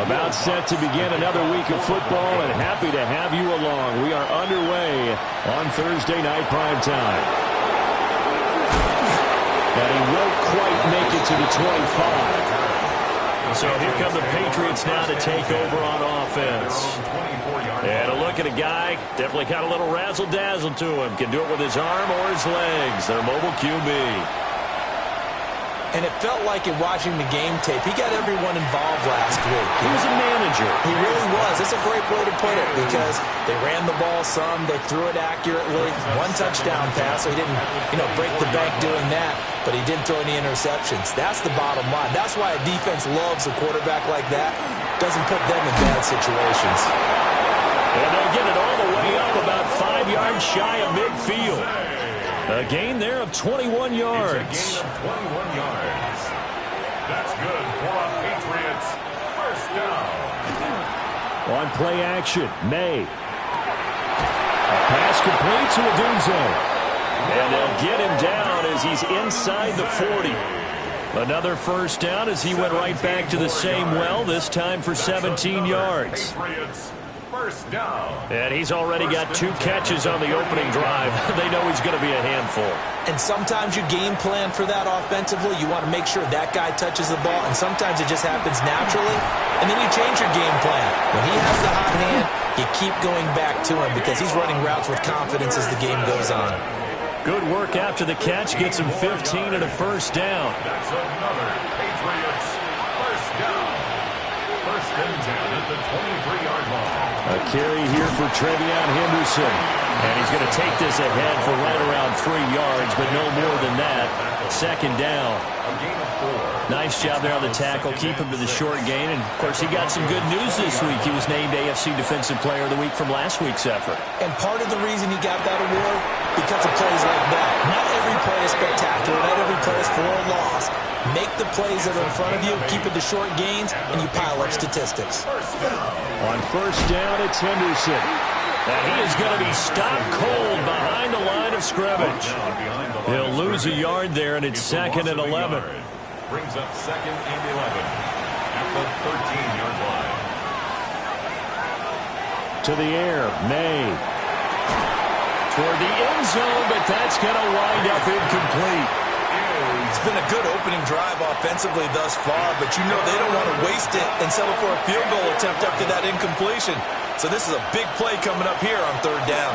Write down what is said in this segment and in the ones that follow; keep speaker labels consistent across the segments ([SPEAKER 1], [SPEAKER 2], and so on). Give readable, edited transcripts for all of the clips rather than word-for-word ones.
[SPEAKER 1] About set to begin another week of football, and happy to have you along. We are underway on Thursday night prime time. And he won't quite make it to the 25. So here come the Patriots now to take over on offense. And a look at a guy, definitely got a little razzle-dazzle to him. Can do it with his arm or his legs. Their mobile QB.
[SPEAKER 2] And it felt like in watching the game tape, he got everyone involved last week.
[SPEAKER 1] He was a manager.
[SPEAKER 2] He really was. That's a great way to put it because they ran the ball some, they threw it accurately. One touchdown pass, so he didn't, break the bank doing that, but he didn't throw any interceptions. That's the bottom line. That's why a defense loves a quarterback like that. Doesn't put them in bad situations.
[SPEAKER 1] And they'll get it all the way up about 5 yards shy of midfield. A gain there of 21 yards.
[SPEAKER 3] It's a gain of 21 yards. That's good for a Patriots first down.
[SPEAKER 1] On play action, May. A pass complete to Odunze. And they'll get him down as he's inside the 40. Another first down as he went right back to the same well, this time for 17 yards.
[SPEAKER 3] Patriots first down.
[SPEAKER 1] And he's already got 2 catches on the opening drive. They know he's going to be a handful.
[SPEAKER 2] And sometimes you game plan for that offensively. You want to make sure that guy touches the ball, and sometimes it just happens naturally. And then you change your game plan. When he has the hot hand, you keep going back to him because he's running routes with confidence as the game goes on.
[SPEAKER 1] Good work after the catch. Gets him 15 and a first down.
[SPEAKER 3] That's another Patriots first down. First and 10 at the 23-yard line.
[SPEAKER 1] A carry here for Trevion Henderson. And he's going to take this ahead for right around 3 yards, but no more than that. Second down.
[SPEAKER 3] A gain of 4.
[SPEAKER 1] Nice job there on the tackle. Keep him to the short gain. And, of course, he got some good news this week. He was named AFC Defensive Player of the Week from last week's effort.
[SPEAKER 2] And part of the reason he got that award, because of plays like that. Not every play is spectacular. Not every play is for a loss. Make the plays that are in front of you, keep it to short gains, and you pile up statistics.
[SPEAKER 1] On first down, it's Henderson. And he is going to be stopped cold behind the line of scrimmage. He'll lose a yard there, and it's second and 11.
[SPEAKER 3] Brings up second and 11 at the 13-yard line.
[SPEAKER 1] To the air, May. Toward the end zone, but that's going to wind up incomplete.
[SPEAKER 2] It's been a good opening drive offensively thus far, but they don't want to waste it and settle for a field goal attempt after that incompletion. So this is a big play coming up here on third down.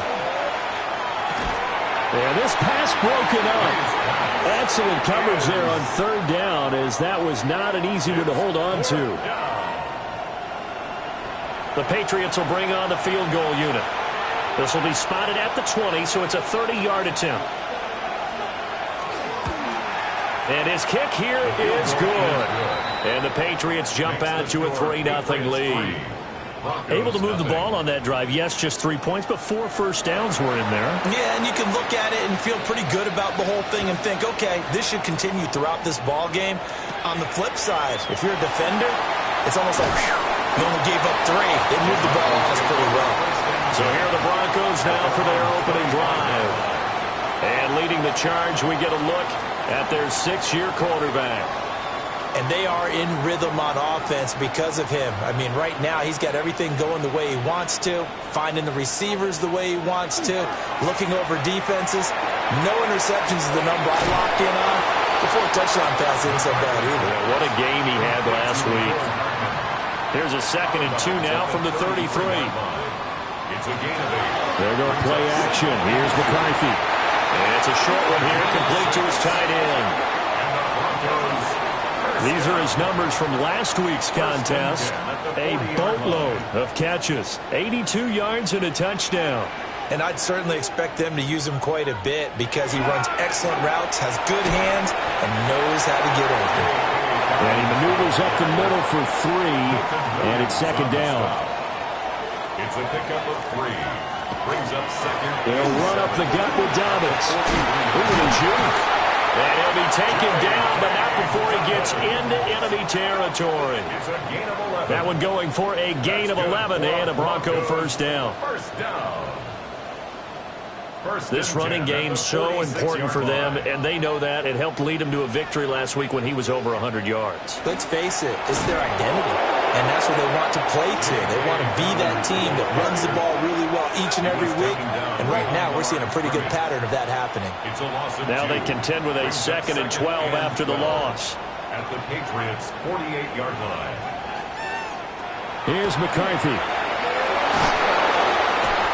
[SPEAKER 1] And this pass broken up. Excellent coverage there on third down, as that was not an easy one to hold on to. The Patriots will bring on the field goal unit. This will be spotted at the 20, so it's a 30-yard attempt. And his kick here is good. And the Patriots jump out to a 3-0 lead. Able to move the ball on that drive. Yes, just 3 points, but 4 first downs were in there.
[SPEAKER 2] Yeah, and you can look at it and feel pretty good about the whole thing and think, okay, this should continue throughout this ball game. On the flip side, if you're a defender, it's almost like, whew, you only gave up 3. They moved the ball off us pretty well.
[SPEAKER 1] So here are the Broncos now for their opening drive. And leading the charge, we get a look at their 6-year quarterback.
[SPEAKER 2] And they are in rhythm on offense because of him. I mean, right now, he's got everything going the way he wants to, finding the receivers the way he wants to, looking over defenses. No interceptions is the number I lock in on. The 4 touchdown pass isn't so bad either.
[SPEAKER 1] Yeah, what a game he had last week. Here's a 2nd and 2 now from the 33.
[SPEAKER 3] It's a gain of 8.
[SPEAKER 1] They're going to play action. Here's McCarthy. And it's a short one here, complete to his tight end. These are his numbers from last week's contest. A boatload of catches, 82 yards and a touchdown.
[SPEAKER 2] And I'd certainly expect them to use him quite a bit because he runs excellent routes, has good hands, and knows how to get open.
[SPEAKER 1] And he maneuvers up the middle for 3, and it's second down.
[SPEAKER 3] It's a pickup of 3. Brings up second.
[SPEAKER 1] They'll run up the gut with Dobbins. Over to Juke. And he'll be taken down, but not before he gets into enemy territory.
[SPEAKER 3] It's a gain of 11.
[SPEAKER 1] That one going for a gain of 11 and a Bronco first down.
[SPEAKER 3] First down.
[SPEAKER 1] This running game so important for them, and they know that. It helped lead them to a victory last week when he was over 100 yards.
[SPEAKER 2] Let's face it, it's their identity. and that's what they want to play to. They want to be that team that runs the ball really well each and every week, and right now we're seeing a pretty good pattern of that happening.
[SPEAKER 1] Now they contend with a 2nd and 12 after the loss.
[SPEAKER 3] At the Patriots' 48-yard line.
[SPEAKER 1] Here's McCarthy.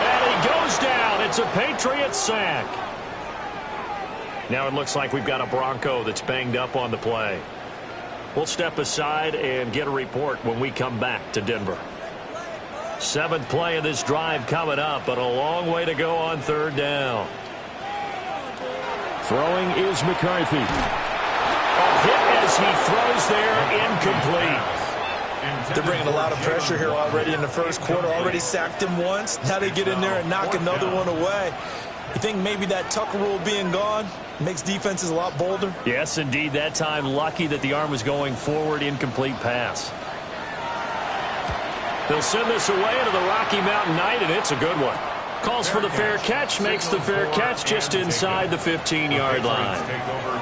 [SPEAKER 1] And he goes down. It's a Patriots sack. Now it looks like we've got a Bronco that's banged up on the play. We'll step aside and get a report when we come back to Denver. 7th play of this drive coming up, but a long way to go on 3rd down. Throwing is McCarthy. A hit as he throws there, incomplete.
[SPEAKER 2] They're bringing a lot of pressure here already in the first quarter. Already sacked him once. Now they get in there and knock another one away. You think maybe that Tucker rule being gone makes defenses a lot bolder?
[SPEAKER 1] Yes, indeed. That time, lucky that the arm was going forward. Incomplete pass. They'll send this away into the Rocky Mountain Night, and it's a good one. Calls for the fair catch, makes the fair catch just inside the 15-yard line.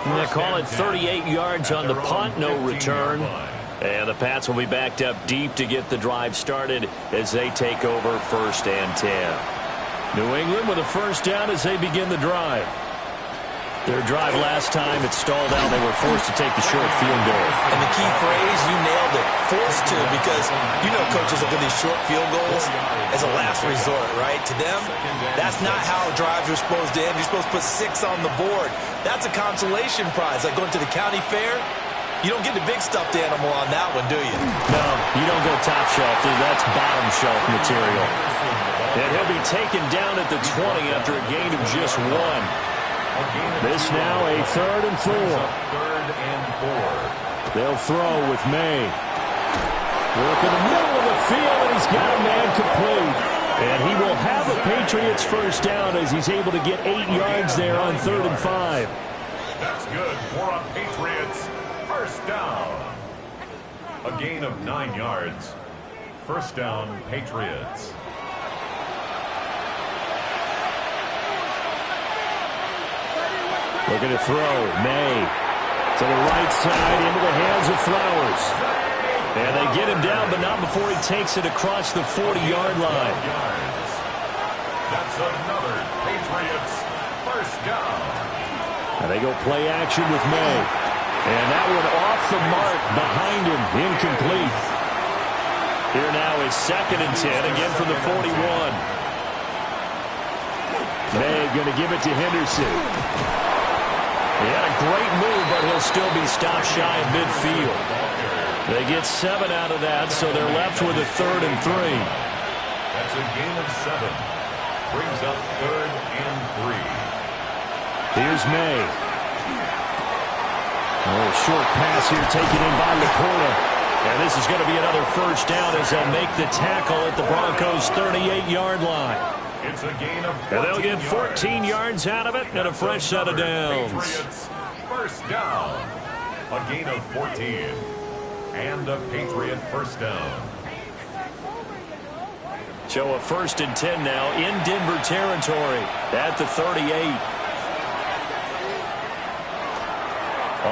[SPEAKER 1] And they call it 38 yards on the punt, no return. And the Pats will be backed up deep to get the drive started as they take over 1st and 10. New England with a 1st down as they begin the drive. Their drive last time, it stalled out. They were forced to take the short field goal.
[SPEAKER 2] And the key phrase, you nailed it, forced to, because you know coaches look at these short field goals as a last resort, right? To them, that's not how drives are supposed to end. You're supposed to put 6 on the board. That's a consolation prize, like going to the county fair. You don't get the big stuffed animal on that one, do you?
[SPEAKER 1] No, you don't go top shelf. That's bottom shelf material. And he'll be taken down at the 20 after a gain of just 1. This now a 3rd and 4.
[SPEAKER 3] 3rd and 4.
[SPEAKER 1] They'll throw with May. Work in the middle of the field, and he's got a man complete. And he will have a Patriots 1st down as he's able to get 8 yards there on 3rd and 5.
[SPEAKER 3] That's good for a Patriots 1st down. A gain of 9 yards. 1st down, Patriots.
[SPEAKER 1] Looking to throw. May to the right side into the hands of Flowers. And they get him down, but not before he takes it across the 40-yard line.
[SPEAKER 3] That's another Patriots 1st down.
[SPEAKER 1] And they go play action with May. And that one off the mark behind him. Incomplete. Here now is 2nd and 10, again from the 41. May going to give it to Henderson. He had a great move, but he'll still be stopped shy of midfield. They get 7 out of that, so they're left with a 3rd and 3.
[SPEAKER 3] That's a gain of 7. Brings up 3rd and 3.
[SPEAKER 1] Here's May. Oh, short pass here taken in by Laporta. And this is going to be another 1st down as they'll make the tackle at the Broncos' 38-yard line.
[SPEAKER 3] It's a gain of 14
[SPEAKER 1] and they'll get 14 yards out of it and a fresh set of downs.
[SPEAKER 3] Patriots 1st down. A gain of 14. And a Patriot 1st down.
[SPEAKER 1] So a 1st and 10 now in Denver territory at the 38.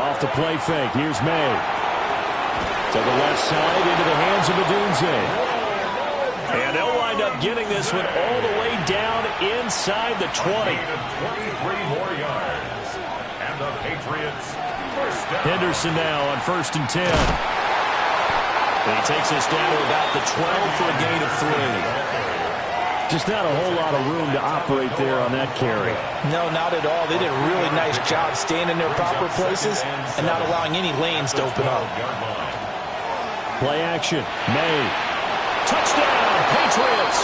[SPEAKER 1] Off the play fake. Here's May. To the left side into the hands of Odunze. And they'll wind up getting this one all the way down inside the 20.
[SPEAKER 3] 23 more yards. And the Patriots 1st down.
[SPEAKER 1] Henderson now on 1st and 10. And he takes us down to about the 12 for a gain of 3. Just not a whole lot of room to operate there on that carry.
[SPEAKER 2] No, not at all. They did a really nice job staying in their proper places and not allowing any lanes to open up.
[SPEAKER 1] Play action. May. Touchdown, Patriots.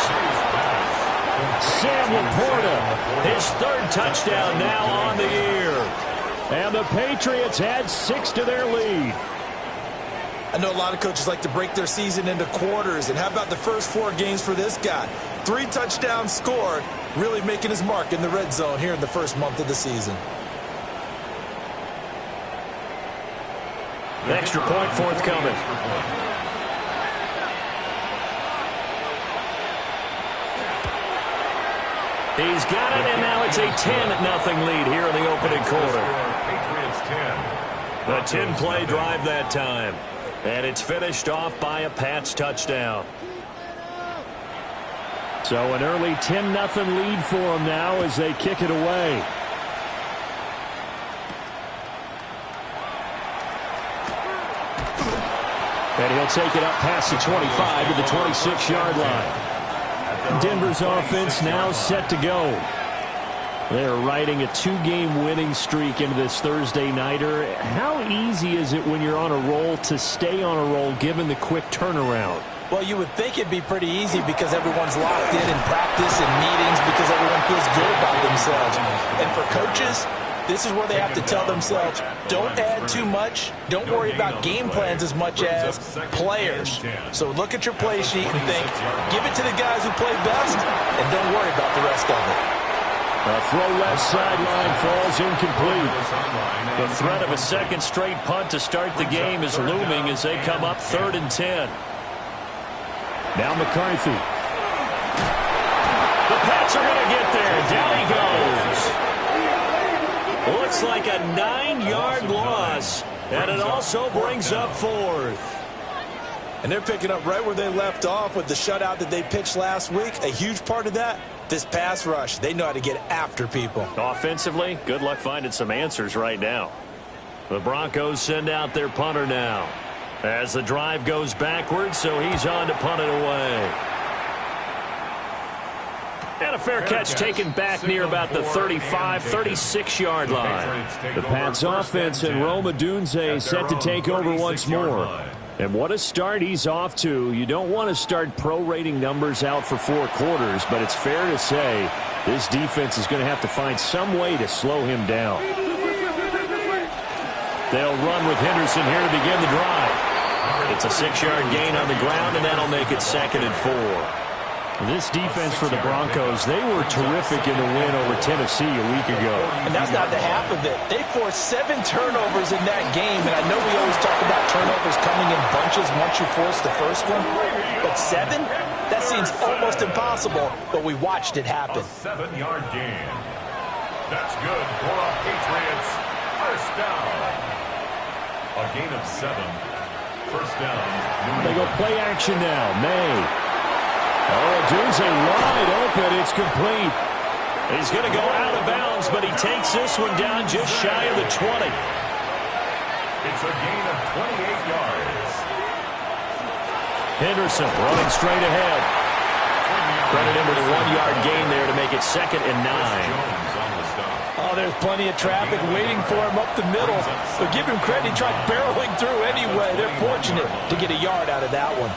[SPEAKER 1] Sam Laporta, his 3rd touchdown now on the year. And the Patriots add 6 to their lead.
[SPEAKER 2] I know a lot of coaches like to break their season into quarters. And how about the first 4 games for this guy? 3 touchdowns scored, really making his mark in the red zone here in the first month of the season.
[SPEAKER 1] Extra point forthcoming. He's got it, and now it's a 10-0 lead here in the opening quarter.
[SPEAKER 3] Patriots 10.
[SPEAKER 1] A 10-play drive that time. And it's finished off by a Pats touchdown. So an early 10-0 lead for them now as they kick it away. And he'll take it up past the 25 to the 26-yard line. Denver's offense now set to go. They're riding a 2-game winning streak into this Thursday nighter. How easy is it when you're on a roll to stay on a roll given the quick turnaround?
[SPEAKER 2] Well, you would think it'd be pretty easy because everyone's locked in practice and meetings because everyone feels good about themselves. And for coaches, this is where they have to tell themselves, don't add too much. Don't worry about game plans as much as players. So look at your play sheet and think, give it to the guys who play best, and don't worry about the rest of it.
[SPEAKER 1] A throw left sideline falls incomplete. The threat of a second straight punt to start the game is looming as they come up 3rd and 10. Now McCarthy. The Pats are going to get there. Down he goes. Looks like a 9-yard loss, and it also brings up 4th.
[SPEAKER 2] And they're picking up right where they left off with the shutout that they pitched last week. A huge part of that, this pass rush. They know how to get after people.
[SPEAKER 1] Offensively, good luck finding some answers right now. The Broncos send out their punter now as the drive goes backwards, so he's on to punt it away. And a fair catch taken back near about the 35, 36-yard line. The Pats offense and Rome Odunze set to take over once more. And what a start he's off to. You don't want to start prorating numbers out for 4 quarters, but it's fair to say this defense is going to have to find some way to slow him down. They'll run with Henderson here to begin the drive. It's a 6-yard gain on the ground, and that'll make it 2nd and 4. This defense for the Broncos, they were terrific in the win over Tennessee a week ago.
[SPEAKER 2] And that's not the half of it. They forced 7 turnovers in that game, and I know we always talk about turnovers coming in bunches once you force the first one, but 7? That seems almost impossible, but we watched it happen.
[SPEAKER 3] A 7-yard gain. That's good for a Patriots first down. A gain of 7. First down.
[SPEAKER 1] They go play action now. May. Oh, Odunze wide open. It's complete. He's going to go out of bounds, but he takes this one down just shy of the 20.
[SPEAKER 3] It's a gain of 28 yards.
[SPEAKER 1] Henderson running straight ahead. Credit him with a 1-yard gain there to make it 2nd and 9.
[SPEAKER 2] Oh, there's plenty of traffic waiting for him up the middle. But give him credit, he tried barreling through anyway. They're fortunate to get a yard out of that one.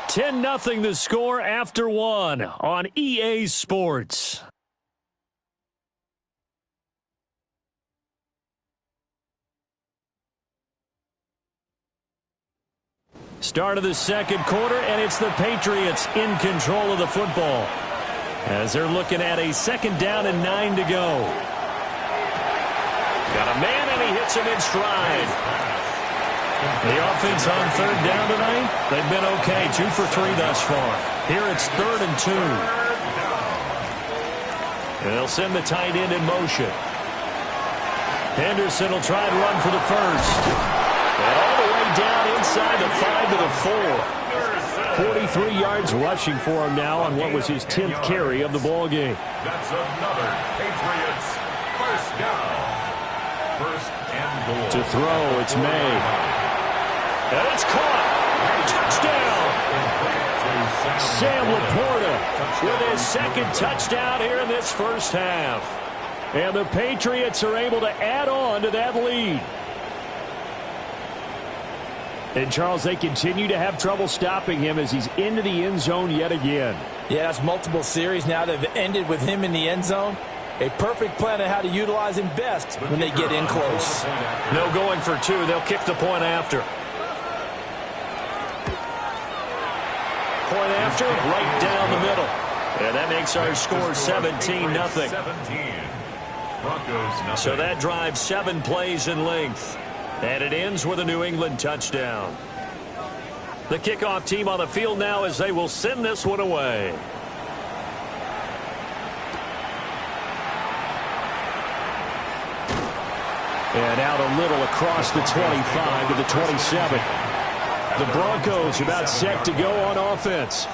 [SPEAKER 1] 10-0 the score after 1 on EA Sports. Start of the second quarter, and it's the Patriots in control of the football as they're looking at a 2nd down and 9 to go. Got a man, and he hits him in stride. The offense on 3rd down tonight, they've been okay, 2 for 3 thus far. Here it's 3rd and 2. And they'll send the tight end in motion. Henderson will try and run for the first. And all the way down inside the 5 to the 4. 43 yards rushing for him now on what was his 10th carry of the ball game.
[SPEAKER 3] That's another Patriots first down. First and goal.
[SPEAKER 1] To throw, it's May. And it's caught. Touchdown. Sam Laporta with his 2nd touchdown here in this first half. And the Patriots are able to add on to that lead. And, Charles, they continue to have trouble stopping him as he's into the end zone yet again.
[SPEAKER 2] Yeah, that's multiple series now that have ended with him in the end zone. A perfect plan on how to utilize him best when they get in close.
[SPEAKER 1] No going for 2. They'll kick the point after. Point after, right down the middle. And that makes our score 17-0. So that drives 7 plays in length. And it ends with a New England touchdown. The kickoff team on the field now as they will send this one away. And out a little across the 25 to the 27. The Broncos about set to go on offense.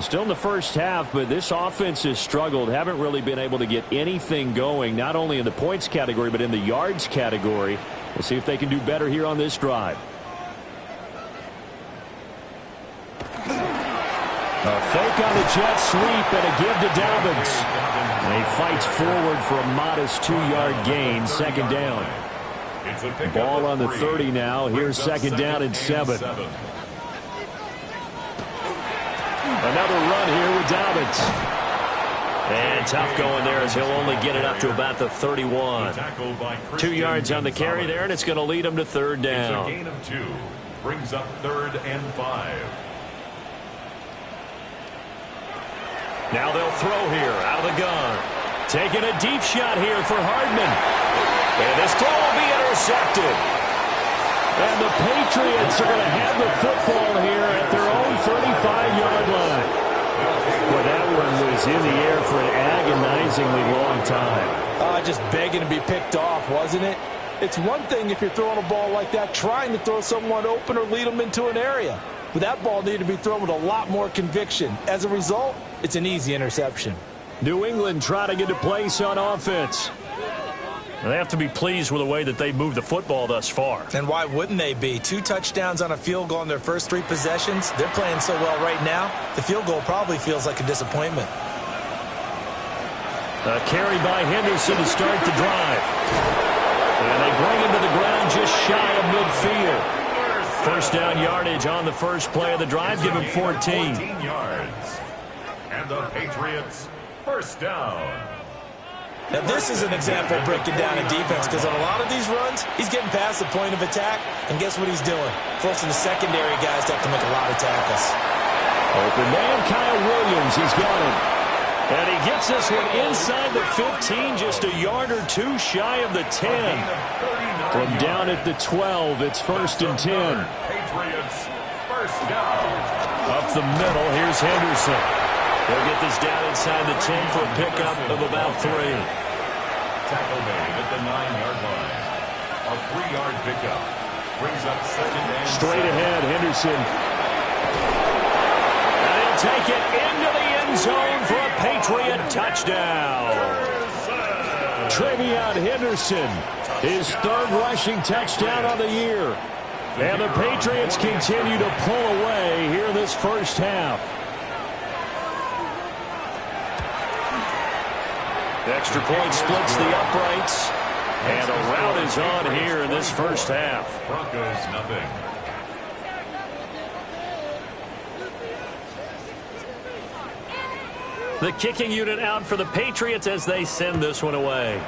[SPEAKER 1] Still in the first half, but this offense has struggled. Haven't really been able to get anything going, not only in the points category, but in the yards category. We'll see if they can do better here on this drive. A fake on the jet sweep and a give to Dobbins. And he fights forward for a modest 2-yard gain, second down. Ball on the 30 now. Here's second down and 7. Another run here with Dobbins. And tough going there as he'll only get it up to about the 31. 2 yards on the carry there, and it's going to lead him to third down.
[SPEAKER 3] It's a gain of 2. Brings up 3rd and 5.
[SPEAKER 1] Now they'll throw here out of the gun. Taking a deep shot here for Hardman. And this throw will be intercepted. And the Patriots are going to have the football here at their own 35-yard line. Well, that one was in the air for an agonizingly long time.
[SPEAKER 2] Just begging to be picked off, wasn't it? It's one thing if you're throwing a ball like that, trying to throw someone open or lead them into an area. But that ball needed to be thrown with a lot more conviction. As a result, it's an easy interception.
[SPEAKER 1] New England trotting into place on offense.
[SPEAKER 4] They have to be pleased with the way that they've moved the football thus far.
[SPEAKER 2] And why wouldn't they be? 2 touchdowns on a field goal in their first 3 possessions. They're playing so well right now, the field goal probably feels like a disappointment.
[SPEAKER 1] A carry by Henderson to start the drive. And they bring him to the ground just shy of midfield. First down yardage on the first play of the drive. Give him 14.
[SPEAKER 3] 14 yards. And the Patriots first down.
[SPEAKER 2] Now, this is an example of breaking down a defense because on a lot of these runs, he's getting past the point of attack, and guess what he's doing? Forcing the secondary guys to have to make a lot of tackles.
[SPEAKER 1] Open man, Kyle Williams. He's got him. And he gets this one inside the 15, just a yard or 2 shy of the 10. From down at the 12, it's 1st and 10.
[SPEAKER 3] Patriots first down.
[SPEAKER 1] Up the middle, here's Henderson. They'll get this down inside the 10 for a pickup of about 3.
[SPEAKER 3] Tackle made at the 9-yard line. A 3-yard pickup brings up 2nd and
[SPEAKER 1] straight
[SPEAKER 3] 7.
[SPEAKER 1] ahead, Henderson. And he'll take it into the end zone for a Patriot touchdown. Travion Henderson, his 3rd rushing touchdown on the year. And the Patriots continue to pull away here this first half. Extra point splits the uprights. And a rout is on here in this first half.
[SPEAKER 3] Broncos nothing.
[SPEAKER 1] The kicking unit out for the Patriots as they send this one away.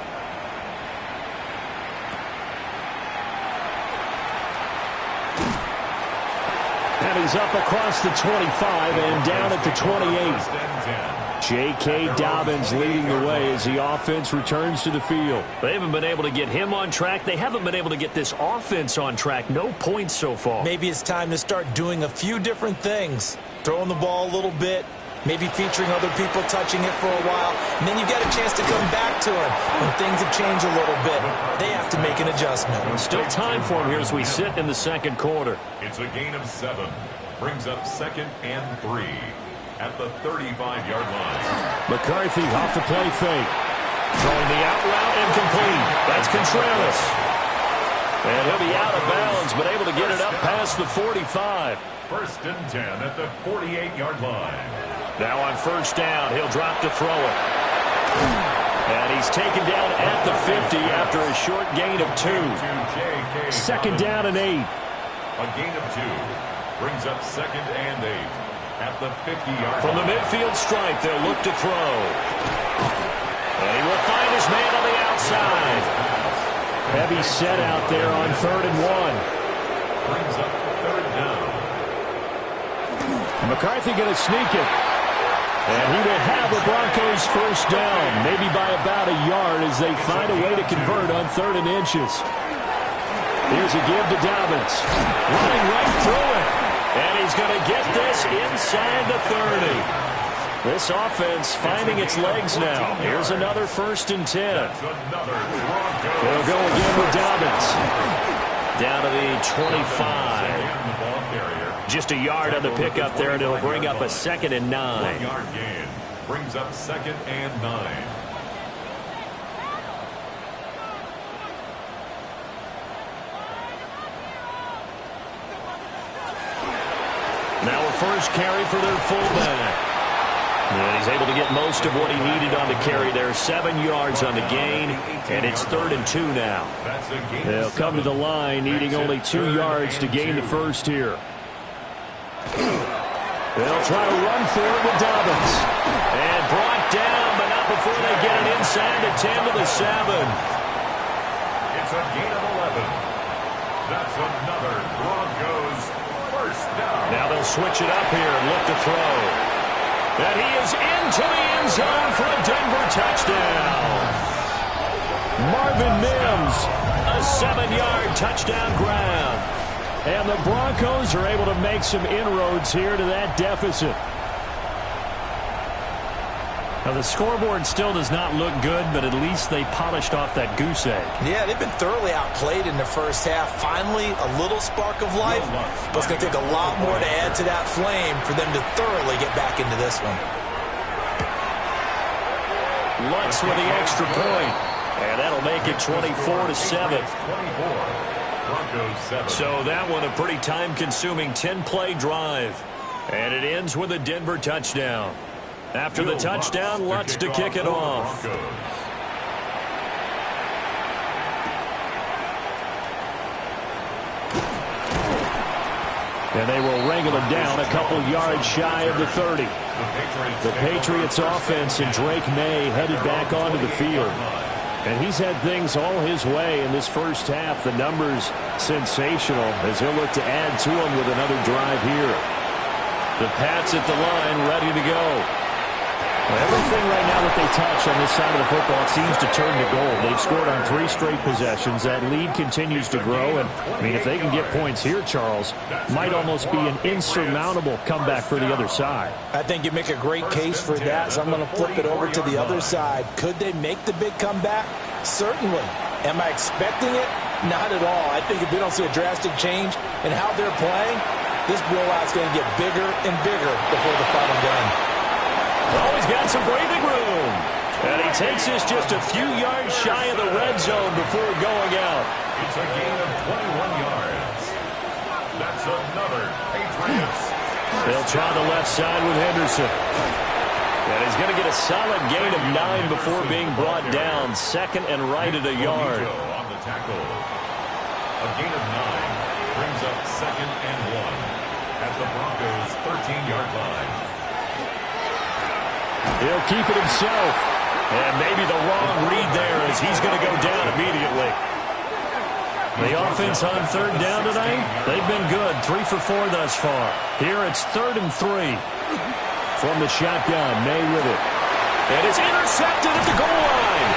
[SPEAKER 1] And he's up across the 25 and down at the 28. J.K. Dobbins leading the way as the offense returns to the field. They haven't been able to get him on track. They haven't been able to get this offense on track. No points so far.
[SPEAKER 2] Maybe it's time to start doing a few different things. Throwing the ball a little bit, maybe featuring other people touching it for a while, and then you get a chance to come back to it when things have changed a little bit. They have to make an adjustment.
[SPEAKER 1] Still time for him here as we sit in the second quarter.
[SPEAKER 3] It's a gain of 7. Brings up 2nd and 3. At the 35-yard line.
[SPEAKER 1] McCarthy off the play fake. Throwing the out route incomplete. That's Contreras. And he'll be out of bounds, but able to get it up past the 45.
[SPEAKER 3] 1st and 10 at the 48-yard line.
[SPEAKER 1] Now on first down, he'll drop to throw it. And he's taken down at the 50 after a short gain of 2. Second down and 8.
[SPEAKER 3] A gain of 2. Brings up 2nd and 8. At the 50-yard
[SPEAKER 1] From the midfield stripe, they'll look to throw. And he will find his man on the outside. Heavy set out there on 3rd and 1.
[SPEAKER 3] Brings up 3rd down.
[SPEAKER 1] McCarthy going to sneak it. And he will have the Broncos first down, maybe by about a yard as they find a way to convert on 3rd and inches. Here's a give to Dobbins. Running right through it. And he's going to get this inside the 30. This offense finding its legs now. Here's another 1st and 10. They'll go again with Dobbins. Down to the 25. Just a yard on the pickup there, and it'll bring up a 2nd and 9.
[SPEAKER 3] 1 yard gain brings up 2nd and 9.
[SPEAKER 1] Now a first carry for their fullback. And he's able to get most of what he needed on the carry there. 7 yards on the gain, and it's 3rd and 2 now. They'll come to the line needing only 2 yards to gain the first here. They'll try to run for it with Dobbins. And brought down, but not before they get it inside the 10 to the 7.
[SPEAKER 3] It's a gain of 11. That's another Broncos first down.
[SPEAKER 1] Now they'll switch it up here and look to throw. And he is into the end zone for a Denver touchdown. Marvin Mims, a 7-yard touchdown grab. And the Broncos are able to make some inroads here to that deficit. Now the scoreboard still does not look good, but at least they polished off that goose egg.
[SPEAKER 2] Yeah, they've been thoroughly outplayed in the first half. Finally, a little spark of life, but it's going to take a lot more to add to that flame for them to thoroughly get back into this one.
[SPEAKER 1] Lutz with the extra point, and that'll make it 24-7. So that one a pretty time-consuming 10-play drive, and it ends with a Denver touchdown. After the touchdown, Lutz to kick it off. And they will wrangle him down a couple yards shy of the 30. The Patriots offense and Drake May headed back onto the field. And he's had things all his way in this first half. The numbers sensational as he'll look to add to them with another drive here. The Pats at the line ready to go. Everything right now that they touch on this side of the football seems to turn to gold. They've scored on 3 straight possessions. That lead continues to grow. And, I mean, if they can get points here, Charles, might almost be an insurmountable comeback for the other side.
[SPEAKER 2] I think you make a great case for that, so I'm going to flip it over to the other side. Could they make the big comeback? Certainly. Am I expecting it? Not at all. I think if we don't see a drastic change in how they're playing, this blowout's going to get bigger and bigger before the final game.
[SPEAKER 1] Oh, he's got some breathing room. And he takes this just a few yards shy of the red zone before going out.
[SPEAKER 3] It's a gain of 21 yards. That's another Patriots.
[SPEAKER 1] They'll try the left side with Henderson. And he's going to get a solid gain of 9 before being brought down. 2nd and right at a yard.
[SPEAKER 3] On the tackle. A gain of 9 brings up 2nd and 1 at the Broncos' 13-yard line.
[SPEAKER 1] He'll keep it himself. And maybe the wrong read there as he's going to go down immediately. The offense on 3rd down tonight, they've been good. 3 for 4 thus far. Here it's 3rd and 3. From the shotgun, May with it. And it's intercepted at the goal line.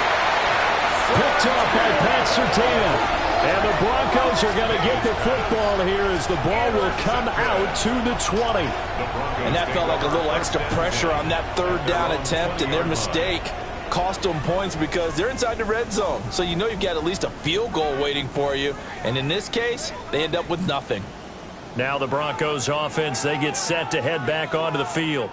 [SPEAKER 1] Picked up by Pat Surtain. And the Broncos are going to get the football here as the ball will come out to the 20.
[SPEAKER 2] And that felt like a little extra pressure on that 3rd down attempt, and their mistake cost them points because they're inside the red zone. So you know you've got at least a field goal waiting for you. And in this case, they end up with nothing.
[SPEAKER 1] Now the Broncos offense, they get set to head back onto the field.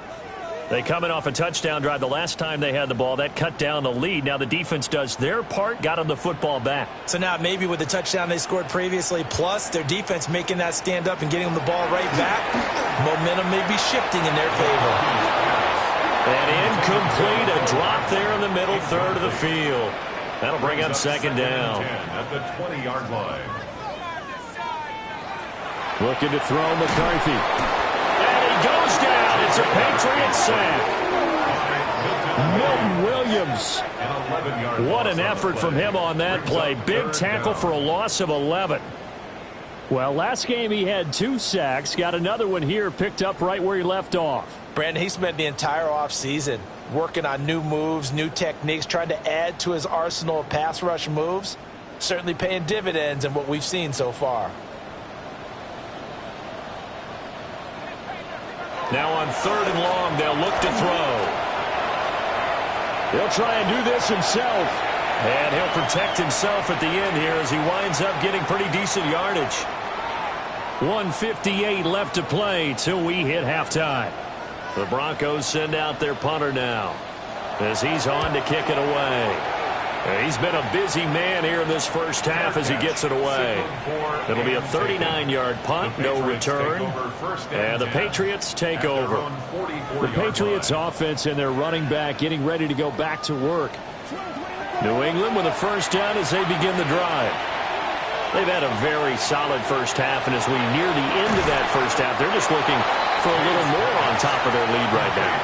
[SPEAKER 1] They come in off a touchdown drive the last time they had the ball. That cut down the lead. Now the defense does their part, got them the football back.
[SPEAKER 2] So now maybe with the touchdown they scored previously, plus their defense making that stand up and getting them the ball right back, momentum may be shifting in their favor.
[SPEAKER 1] And incomplete, a drop there in the middle third of the field. That'll bring up 2nd down.
[SPEAKER 3] At the 20-yard line.
[SPEAKER 1] Looking to throw McCarthy. Goes down. It's a Patriot sack. Milton Williams. What an effort from him on that play. Big tackle for a loss of 11. Well, last game he had 2 sacks. Got another one here, picked up right where he left off.
[SPEAKER 2] Brandon, he spent the entire offseason working on new moves, new techniques, trying to add to his arsenal of pass rush moves. Certainly paying dividends in what we've seen so far.
[SPEAKER 1] Now on 3rd and long, they'll look to throw.
[SPEAKER 4] He'll try and do this himself.
[SPEAKER 1] And he'll protect himself at the end here as he winds up getting pretty decent yardage. 1:58 left to play till we hit halftime. The Broncos send out their punter now as he's on to kick it away. He's been a busy man here in this first half as he gets it away. It'll be a 39-yard punt, no return, and the Patriots take over.
[SPEAKER 4] The Patriots offense and their running back getting ready to go back to work.
[SPEAKER 1] New England with a first down as they begin the drive. They've had a very solid first half, and as we near the end of that first half, they're just looking for a little more on top of their lead right now.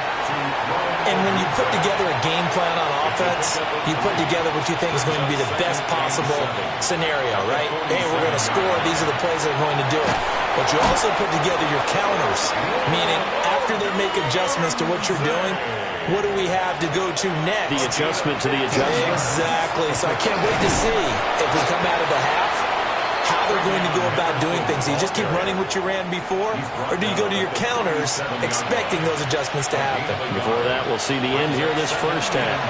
[SPEAKER 2] And when you put together a game plan on offense, you put together what you think is going to be the best possible scenario, right? Hey, we're going to score. These are the plays that are going to do it. But you also put together your counters, meaning after they make adjustments to what you're doing, what do we have to go to next?
[SPEAKER 1] The adjustment to the adjustment.
[SPEAKER 2] Exactly. So I can't wait to see if we come out of the half, how they're going to go about doing things. Do you just keep running what you ran before, or do you go to your counters expecting those adjustments to happen?
[SPEAKER 1] Before that, we'll see the end here of this first half.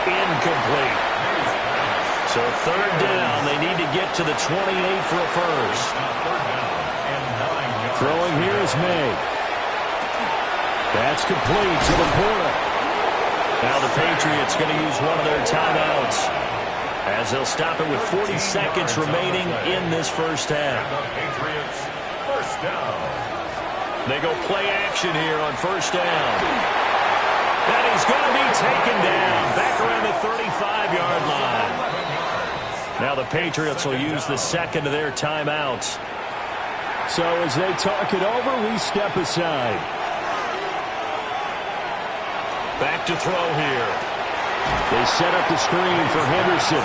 [SPEAKER 1] Incomplete. So 3rd down, they need to get to the 28 for a first.
[SPEAKER 4] Throwing here is May. That's complete to Laporta.
[SPEAKER 1] Now the Patriots going to use one of their timeouts as they'll stop it with 40 seconds remaining in this first half.
[SPEAKER 3] First down.
[SPEAKER 1] They go play action here on first down. And he's going to be taken down back around the 35-yard line. Now the Patriots will use the second of their timeouts.
[SPEAKER 4] So as they talk it over, we step aside.
[SPEAKER 1] Back to throw here.
[SPEAKER 4] They set up the screen for Henderson.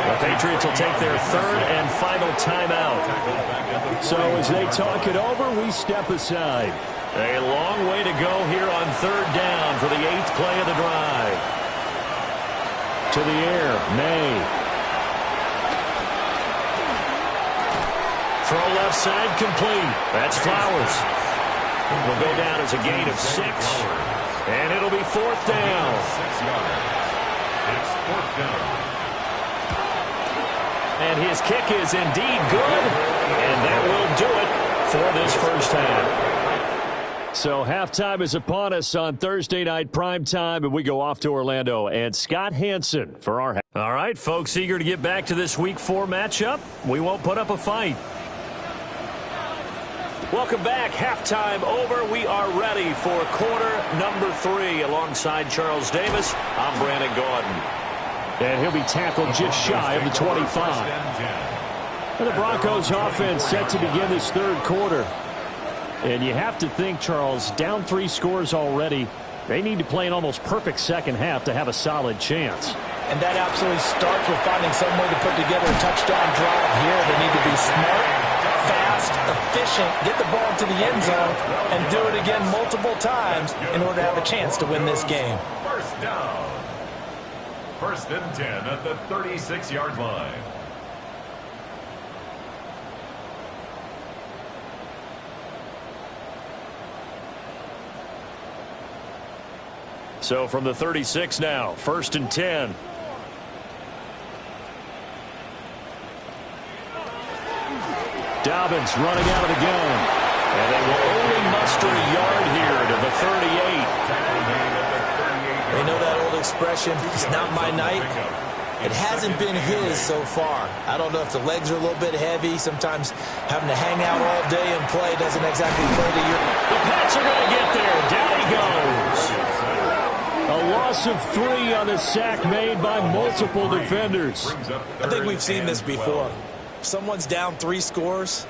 [SPEAKER 1] The Patriots will take their 3rd and final timeout.
[SPEAKER 4] So as they talk it over, we step aside.
[SPEAKER 1] A long way to go here on 3rd down for the 8th play of the drive.
[SPEAKER 4] To the air, May.
[SPEAKER 1] Throw left side complete. That's Flowers. Will go down as a gain of 6. And it'll be 4th down.
[SPEAKER 3] 6 yards. It's 4th down.
[SPEAKER 1] And his kick is indeed good. And that will do it for this first half.
[SPEAKER 4] So halftime is upon us on Thursday night primetime, and we go off to Orlando. And Scott Hanson for our half.
[SPEAKER 1] All right, folks, eager to get back to this Week 4 matchup. We won't put up a fight. Welcome back. Halftime over. We are ready for quarter number 3 alongside Charles Davis. I'm Brandon Gaudin.
[SPEAKER 4] And he'll be tackled just shy of the 25. And the Broncos offense set to begin this 3rd quarter. And you have to think, Charles, down 3 scores already. They need to play an almost perfect second half to have a solid chance.
[SPEAKER 2] And that absolutely starts with finding some way to put together a touchdown drive here. They need to be smart, fast, efficient, get the ball to the end zone, and do it again multiple times in order to have a chance to win this game.
[SPEAKER 3] First down. 1st and 10 at the 36-yard line.
[SPEAKER 1] So from the 36 now, 1st and 10.
[SPEAKER 4] Dobbins running out of the gun.
[SPEAKER 1] And they will only muster a yard here to the 38.
[SPEAKER 2] They know that old expression, it's not my night. It hasn't been his so far. I don't know if the legs are a little bit heavy. Sometimes having to hang out all day and play doesn't exactly play to your...
[SPEAKER 1] The Pats are going to get there. Down he goes.
[SPEAKER 4] A loss of 3 on the sack made by multiple defenders.
[SPEAKER 2] I think we've seen this before. If someone's down 3 scores,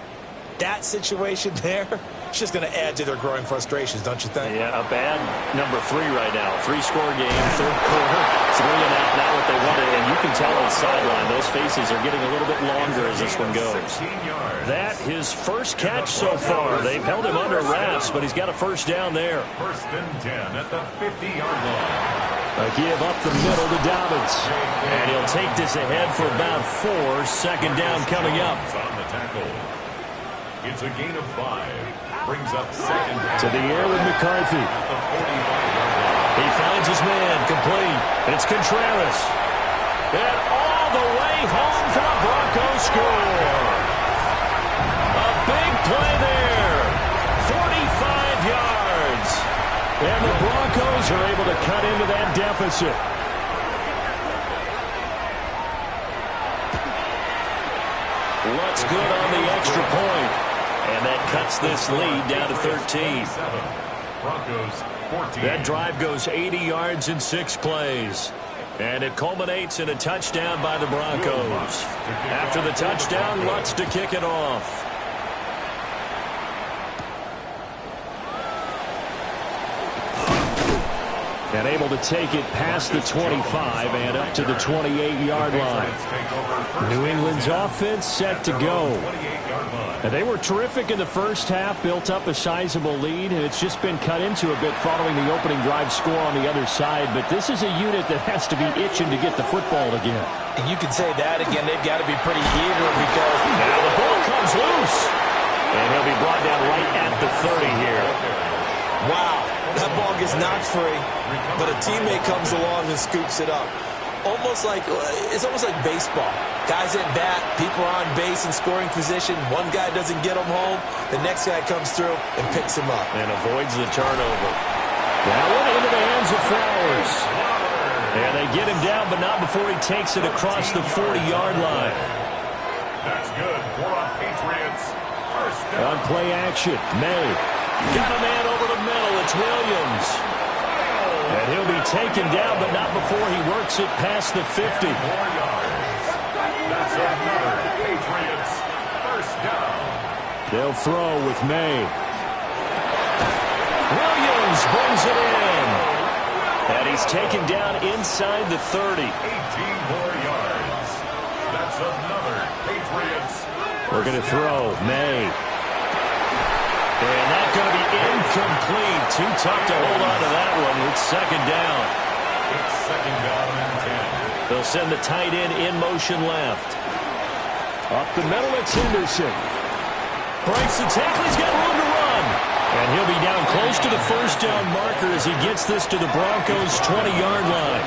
[SPEAKER 2] that situation there, it's just going to add to their growing frustrations, don't you think?
[SPEAKER 1] Yeah, a bad number 3 right now. 3-score game, 3rd quarter, 3 and out, not what they wanted. And you can tell on the sideline, those faces are getting a little bit longer as this one goes. That, his first catch so far. They've held him under wraps, but he's got a first down there.
[SPEAKER 3] 1st and 10 at the 50-yard line.
[SPEAKER 4] A give up the middle to Dobbins.
[SPEAKER 1] And he'll take this ahead for about 4. 2nd down coming up.
[SPEAKER 3] On the tackle. It's a gain of 5. Brings up second down.
[SPEAKER 4] To the air with McCarthy.
[SPEAKER 1] He finds his man, complete. It's Contreras. And all the way home for the Broncos score. A big play there. 45 yards. And the Broncos are able to cut into that deficit. Lutz good on the extra point. And that cuts this lead down to 13.
[SPEAKER 3] Broncos 14.
[SPEAKER 1] That drive goes 80 yards in 6 plays. And it culminates in a touchdown by the Broncos. After the touchdown, Lutz to kick it off. And able to take it past the 25 and up to the 28-yard line. New England's offense set to go. And they were terrific in the first half, built up a sizable lead, and it's just been cut into a bit following the opening drive score on the other side. But this is a unit that has to be itching to get the football again.
[SPEAKER 2] And you can say that again. They've got to be pretty eager because
[SPEAKER 1] now the ball comes loose. And he'll be brought down right at the 30 here.
[SPEAKER 2] Wow, that ball gets knocked free, but a teammate comes along and scoops it up. It's almost like baseball. Guys at bat, people are on base in scoring position. One guy doesn't get him home. The next guy comes through and picks him up.
[SPEAKER 1] And avoids the turnover. That one into the hands of Flowers. And they get him down, but not before he takes it across the 40-yard line.
[SPEAKER 3] That's good for our Patriots. First down.
[SPEAKER 1] On play action, May. Got a man over the middle. It's Williams. And he'll be taken down, but not before he works it past the 50.
[SPEAKER 3] 4 yards. That's another Patriots first down.
[SPEAKER 1] They'll throw with May. Williams brings it in. And he's taken down inside the 30.
[SPEAKER 3] 18 more yards. That's another Patriots.
[SPEAKER 1] We're going to throw May. And that's going to be incomplete. Too tough to hold on to that one. It's second down.
[SPEAKER 3] It's second down and 10.
[SPEAKER 1] They'll send the tight end in motion left. Up the middle, it's Henderson. Breaks the tackle. He's got room to run. And he'll be down close to the first down marker as he gets this to the Broncos' 20-yard line.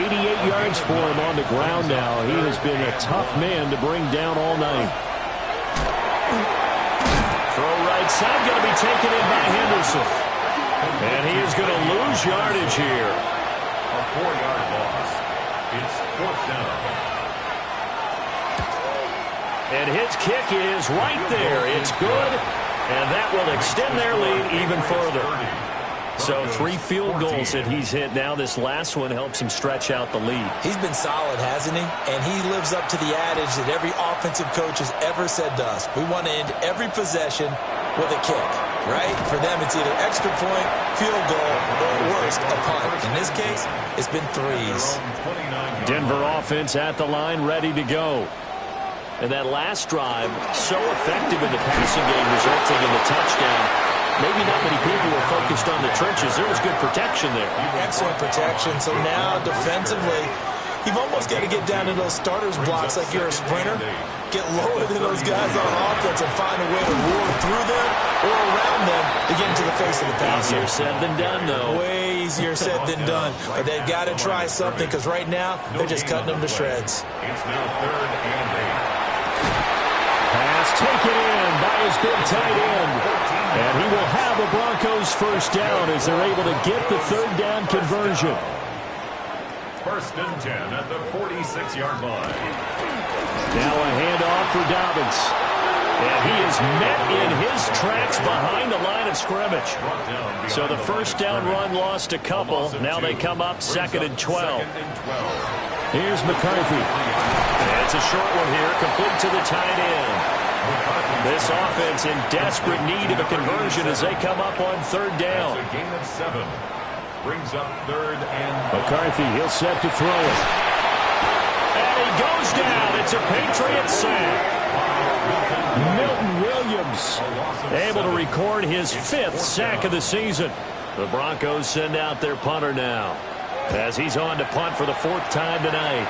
[SPEAKER 1] 88 yards for him on the ground now. He has been a tough man to bring down all night. Throw right side, going to be taken in by Henderson. And he is going to lose yardage here.
[SPEAKER 3] A 4-yard loss. It's fourth down.
[SPEAKER 1] And his kick is right there. It's good. And that will extend their lead even further. So 3 field goals that he's hit now. This last one helps him stretch out the lead.
[SPEAKER 2] He's been solid, hasn't he? And he lives up to the adage that every offensive coach has ever said to us. We want to end every possession with a kick, right? For them, it's either extra point, field goal, or worst, a punt. In this case, it's been threes.
[SPEAKER 1] Denver offense at the line, ready to go. And that last drive, so effective in the passing game, resulting in the touchdown. Maybe not many people were focused on the trenches. There was good protection there.
[SPEAKER 2] Excellent protection. So now, defensively, you've almost got to get down to those starters blocks like you're a sprinter. Get lower than those guys on offense and find a way to roar through them or around them to get into the face of the passer.
[SPEAKER 1] Easier said than done, though.
[SPEAKER 2] Way easier said than done. But they've got to try something because right now, they're just cutting them to shreds.
[SPEAKER 3] It's now third and 8.
[SPEAKER 1] Pass taken in by his big tight end. And he will have a Broncos first down as they're able to get the third down conversion.
[SPEAKER 3] First and 10 at the 46-yard line.
[SPEAKER 1] Now a handoff for Dobbins. And he is met in his tracks behind the line of scrimmage. So the first down run lost a couple. Now they come up second and 12. Here's McCarthy. And it's a short one here, complete to the tight end. This offense in desperate need of a conversion as they come up on third down.
[SPEAKER 3] It's a gain of 7. Brings up third and...
[SPEAKER 1] McCarthy, he'll set to throw it. And he goes down. It's a Patriot sack. Milton Williams able to record his 5th sack of the season. The Broncos send out their punter now as he's on to punt for the 4th time tonight.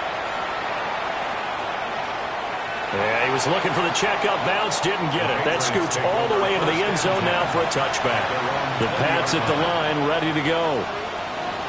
[SPEAKER 1] Yeah, he was looking for the checkup bounce, didn't get it. That scoots all the way into the end zone now for a touchback. The Pats at the line, ready to go.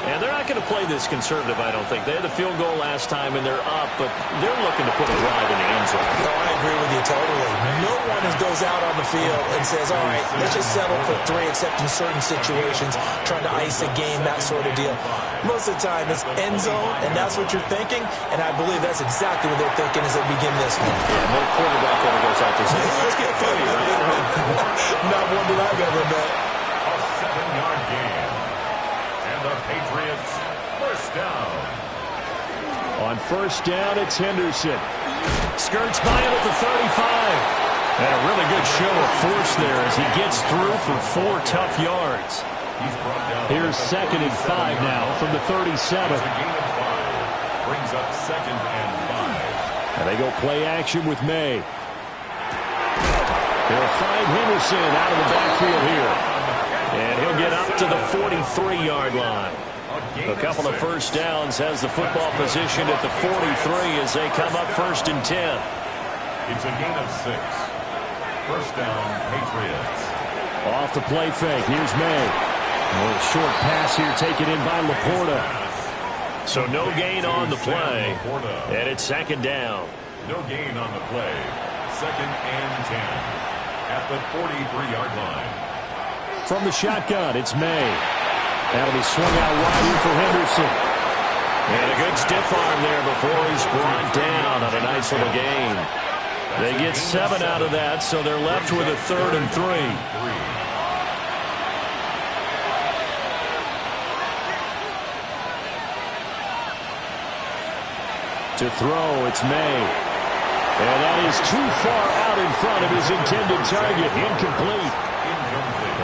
[SPEAKER 1] And they're not going to play this conservative, I don't think. They had the field goal last time, and they're up, but they're looking to put a drive in the end zone.
[SPEAKER 2] No, I agree with you totally. No one goes out on the field and says, all right, let's just settle for 3, except in certain situations, trying to ice a game, that sort of deal. Most of the time, it's end zone, and that's what you're thinking, and I believe that's exactly what they're thinking as they begin this one.
[SPEAKER 1] Yeah, no quarterback ever goes out there saying, let's get funny, right?
[SPEAKER 2] Not one that I've ever met.
[SPEAKER 3] A 7-yard gain. And the Patriots first down.
[SPEAKER 4] On first down, it's Henderson.
[SPEAKER 1] Skirts by him at the 35. And a really good show of force there as he gets through for 4 tough yards.
[SPEAKER 4] Here's 2nd and 5 now from the 37.
[SPEAKER 3] It's a gain of 5. Brings up 2nd and 5.
[SPEAKER 4] And they go play action with May. They'll find Henderson out of the backfield here.
[SPEAKER 1] And he'll get up to the 43-yard line. A couple of first downs, has the football positioned at the 43 as they come up 1st and 10.
[SPEAKER 3] It's a gain of 6. First down, Patriots.
[SPEAKER 4] Off the play fake. Here's May. A little short pass here taken in by Laporta.
[SPEAKER 1] So no gain on the play. And it's 2nd down.
[SPEAKER 3] No gain on the play. 2nd and 10. At the 43-yard line.
[SPEAKER 4] From the shotgun, it's May. That'll be swung out wide here for Henderson.
[SPEAKER 1] And a good stiff arm there before he's brought down on a nice little gain. They get 7 out of that, so they're left with a 3rd and 3.
[SPEAKER 4] To throw, it's May. And that is too far out in front of his intended target. Incomplete.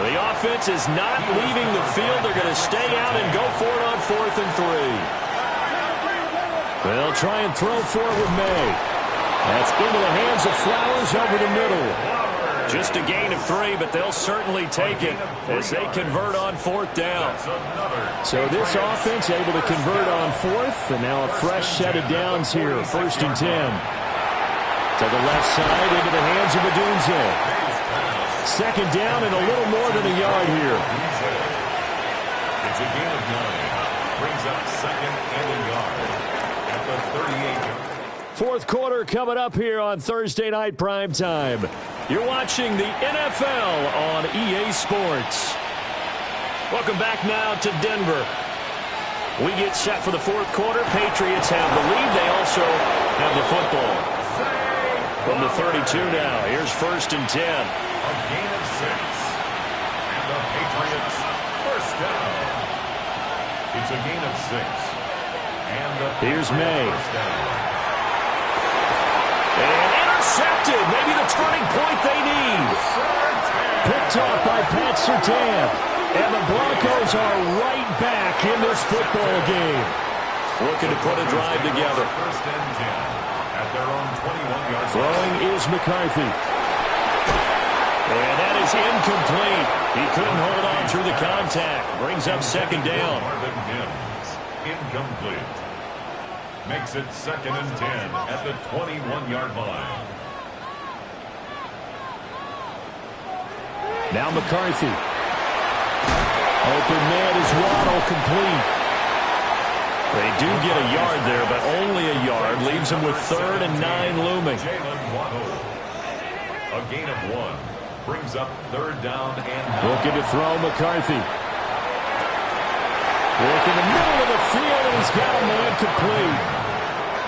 [SPEAKER 1] The offense is not leaving the field. They're going to stay out and go for it on 4th and 3.
[SPEAKER 4] They'll try and throw for it with May. That's into the hands of Flowers over the middle.
[SPEAKER 1] Just a gain of 3, but they'll certainly take it as they convert on 4th down.
[SPEAKER 4] So this offense able to convert on 4th, and now a fresh set of downs here, 1st and 10. To the left side, into the hands of Odunze. 2nd down and a little more than a yard here.
[SPEAKER 3] It's a gain of 9. Brings up 2nd and a yard at the 38.
[SPEAKER 4] 4th quarter coming up here on Thursday Night Primetime.
[SPEAKER 1] You're watching the NFL on EA Sports. Welcome back now to Denver. We get set for the 4th quarter. Patriots have the lead. They also have the football. From the 32 now, here's 1st and 10.
[SPEAKER 3] A gain of 6. And the Patriots first down. It's a gain of 6. And the
[SPEAKER 4] Here's May.
[SPEAKER 3] First down.
[SPEAKER 1] And intercepted. Maybe the turning point they need.
[SPEAKER 4] Picked off by Pat Surtain. And the Broncos are right back in this football game.
[SPEAKER 1] Looking to put a drive together.
[SPEAKER 3] 1st and 10 at their own 21-yard line.
[SPEAKER 4] Throwing is McCarthy.
[SPEAKER 1] And that is incomplete. He couldn't hold on through the contact. Brings up 2nd down.
[SPEAKER 3] Marvin Mims, incomplete. Makes it 2nd and 10 at the 21-yard line.
[SPEAKER 4] Now McCarthy. Open man is Waddle, complete.
[SPEAKER 1] They do get a yard there, but only a yard. Leaves them with 3rd and 9 looming.
[SPEAKER 3] Jalen Waddle. A gain of 1. Brings up 3rd down and 9.
[SPEAKER 4] Looking to throw McCarthy. Look in the middle of the field, and he's got a man complete.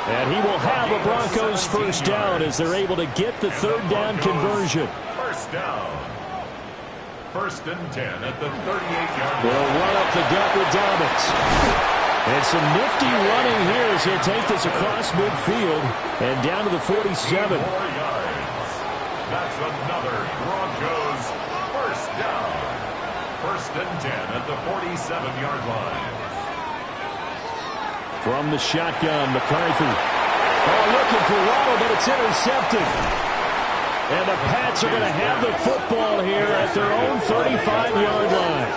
[SPEAKER 4] And he will have a Broncos first down as they're able to get the 3rd down conversion.
[SPEAKER 3] First down. 1st and 10 at the 38-yard
[SPEAKER 4] They'll
[SPEAKER 3] line.
[SPEAKER 4] run up the gut with Dobbins. And some nifty running here as he'll take this across midfield and down to the 47.
[SPEAKER 3] 4 yards. That's another Broncos first down. 1st and 10 at the 47-yard line.
[SPEAKER 4] From the shotgun, McCarthy. Oh, looking for Waddle, but it's intercepted. And the Pats are going to have the football here at their own 35-yard line.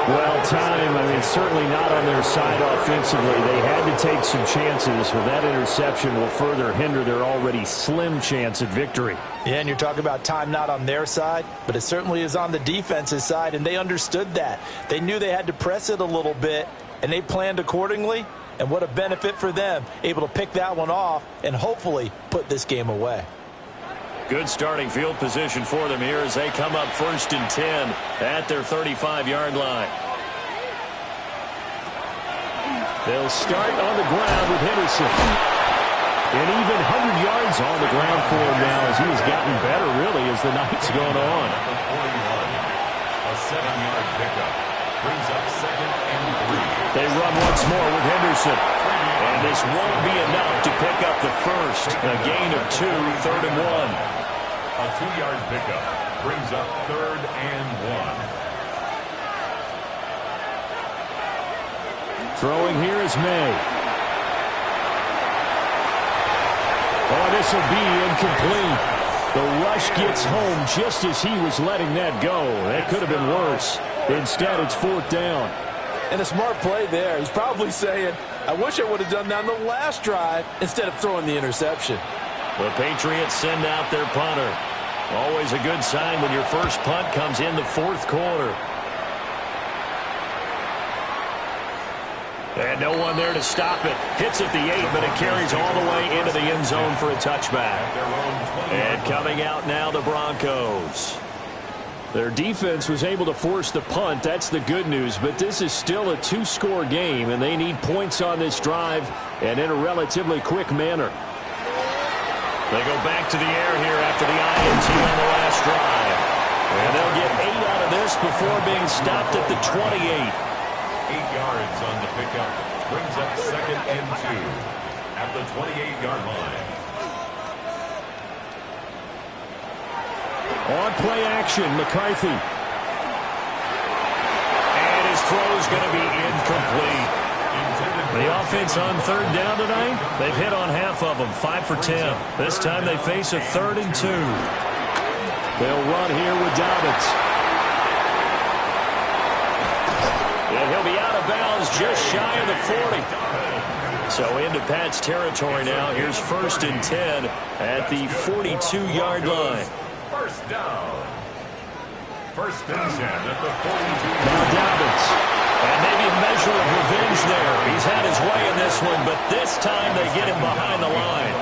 [SPEAKER 4] Well, time, certainly not on their side offensively. They had to take some chances, but that interception will further hinder their already slim chance at victory.
[SPEAKER 2] Yeah, and you're talking about time not on their side, but it certainly is on the defense's side, and they understood that. They knew they had to press it a little bit, and they planned accordingly, and what a benefit for them, able to pick that one off and hopefully put this game away.
[SPEAKER 1] Good starting field position for them here as they come up 1st and 10 at their 35-yard line.
[SPEAKER 4] They'll start on the ground with Henderson. And even 100 yards on the ground for him now as he has gotten better, really, as the night's gone on.
[SPEAKER 3] A 7-yard pickup brings up 2nd and 3.
[SPEAKER 1] They run once more with Henderson. And this won't be enough to pick up the first. A gain of 2, 3rd and 1.
[SPEAKER 3] A 2-yard pickup brings up 3rd and 1.
[SPEAKER 4] Throwing here is May. Oh, this will be incomplete. The rush gets home just as he was letting that go. That could have been worse. Instead, it's 4th down.
[SPEAKER 2] And a smart play there. He's probably saying, I wish I would have done that on the last drive instead of throwing the interception.
[SPEAKER 1] The Patriots send out their punter. Always a good sign when your first punt comes in the 4th quarter. And no one there to stop it. Hits at the 8, but it carries all the way into the end zone for a touchback. And coming out now, the Broncos. Their defense was able to force the punt. That's the good news. But this is still a 2-score game, and they need points on this drive and in a relatively quick manner. They go back to the air here after the INT on the last drive. And they'll get 8 out of this before being stopped at the 28.
[SPEAKER 3] 8 yards on the pickup brings up 2nd and 2 at the 28-yard line.
[SPEAKER 4] On play action, McCarthy.
[SPEAKER 1] And his throw is going to be incomplete. The offense on 3rd down tonight, they've hit on half of them, 5 for 10. This time they face a 3rd and 2.
[SPEAKER 4] They'll run here with Dobbins.
[SPEAKER 1] And he'll be out of bounds just shy of the 40. So into Pat's territory now. Here's 1st and 10 at the 42-yard line.
[SPEAKER 3] First down. 1st and 10 at the 42.
[SPEAKER 4] Now Dobbins.
[SPEAKER 1] And maybe a measure of revenge there. He's had his way in this one, but this time they get him behind the line.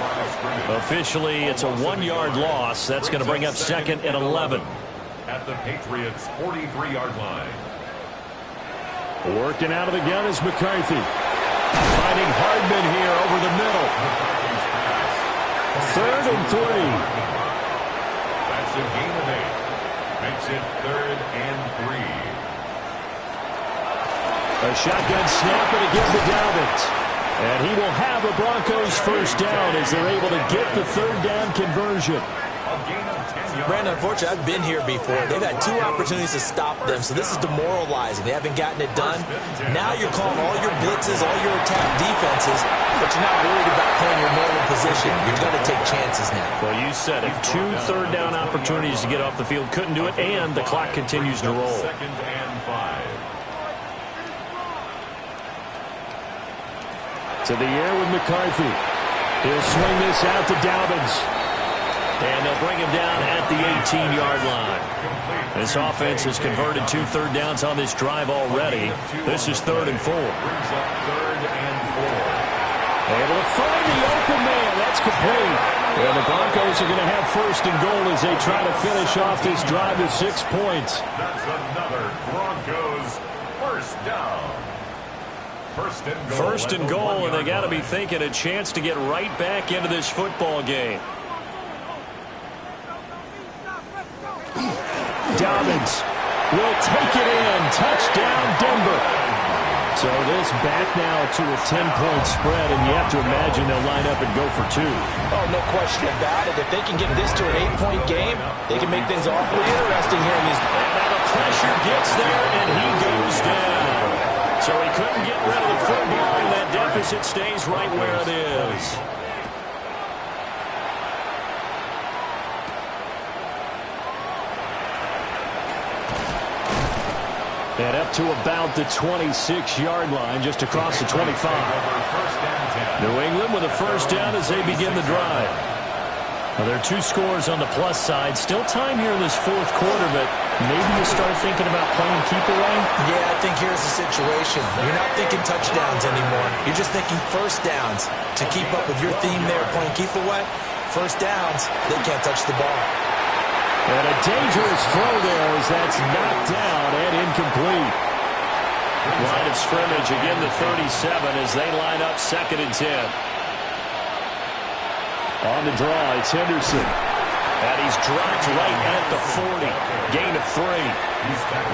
[SPEAKER 1] Officially, it's a 1-yard loss. That's going to bring up 2nd and 11.
[SPEAKER 3] At the Patriots' 43-yard line.
[SPEAKER 4] Working out of the gun is McCarthy. Finding Hardman here over the middle. 3rd and 3.
[SPEAKER 3] That's a gain of 8. Makes it 3rd and 3.
[SPEAKER 4] A shotgun snap and again to Dobbins. And he will have a Broncos first down as they're able to get the 3rd down conversion.
[SPEAKER 2] Brandon, unfortunately, I've been here before. They've had 2 opportunities to stop them, so this is demoralizing. They haven't gotten it done. Now you're calling all your blitzes, all your attack defenses, but you're not worried about playing your normal position. You're going to take chances now.
[SPEAKER 1] Well, you said it. 2 third down opportunities to get off the field. Couldn't do it, and the clock continues to roll.
[SPEAKER 3] 2nd and 5.
[SPEAKER 4] To the air with McCarthy. He'll swing this out to Dobbins.
[SPEAKER 1] And they'll bring him down at the 18-yard line. This offense has converted 2 third downs on this drive already. This is 3rd and 4.
[SPEAKER 3] Brings up 3rd and 4.
[SPEAKER 4] Able to find the open man. That's complete. And the Broncos are going to have 1st and goal as they try to finish off this drive with 6 points.
[SPEAKER 3] That's another Broncos first down.
[SPEAKER 1] 1st and goal, and they got to be thinking a chance to get right back into this football game.
[SPEAKER 4] Dobbins will take it in. Touchdown, Denver. So this back now to a 10-point spread, and you have to imagine they'll line up and go for 2.
[SPEAKER 2] Oh, no question about it. If they can get this to an 8-point game, they can make things awfully interesting here in these.
[SPEAKER 1] And now the pressure gets there, and he goes down. So he couldn't get rid of the football, and that deficit stays right where it is.
[SPEAKER 4] And up to about the 26-yard line, just across the 25. New England with a first down as they begin the drive. Well, there are 2 scores on the plus side. Still time here in this fourth quarter, but maybe you start thinking about playing keep away?
[SPEAKER 2] Yeah, I think here's the situation. You're not thinking touchdowns anymore. You're just thinking first downs. To keep up with your theme there, playing keep away, first downs, they can't touch the ball.
[SPEAKER 4] And a dangerous throw there as that's knocked down and incomplete. Line of scrimmage again to 37 as they line up 2nd and 10. On the draw, it's Henderson. And he's dropped right at the 40. Gain of 3.